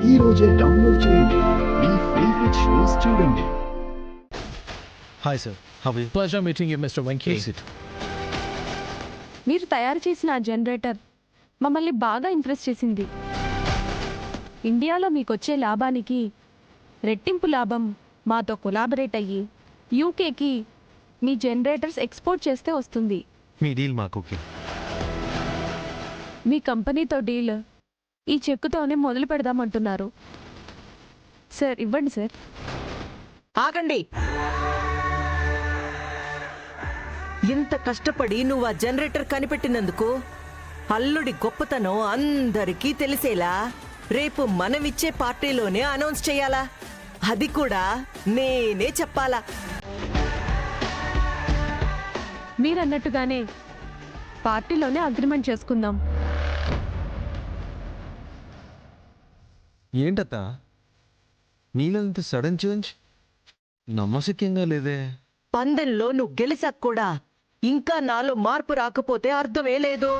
ఈ రోజే డౌన్లోడ్ చేయండి. మీ ఫేవరెట్ షోస్ చూడండి. Hi sir, how are you? Pleasure meeting you, Mr. Venki. Please sit. మీరు తయారు చేసిన ఆ జనరేటర్ మమ్మల్ని బాగా ఇంప్రెస్ చేసింది. ఇండియాలో మీకు వచ్చే లాభానికి రెట్టింపు లాభం మాతో కొలాబరేట్ అయ్యి యూకేకి మీ జనరేటర్స్ ఎక్స్పోర్ట్ చేస్తే వస్తుంది. మీ డీల్ మాకు ఓకే. మీ కంపెనీతో డీల్ ఈ చెక్కుతోనే మొదలు పెడదామంటున్నారు. సార్ ఇవ్వండి సార్. ఆగండి. ఇంత కష్టపడి నువ్వు ఆ జనరేటర్ కనిపెట్టినందుకు అల్లుడి గొప్పతనం అందరికీ తెలిసేలా రేపు మనమిచ్చే పార్టీలోనే అనౌన్స్ చేయాలా? అది కూడా నేనే చెప్పాలా? మీరన్నట్టుగానే పార్టీలోనే అగ్రిమెంట్ చేసుకుందాం. ఏంటత్త నీలో ఇంత సడన్ చేంజ్? నమ్మశక్యంగా లేదే. పందెంలో నువ్వు గెలిసాక కూడా ఇంకా నాలో మార్పు రాకపోతే అర్థమే లేదు.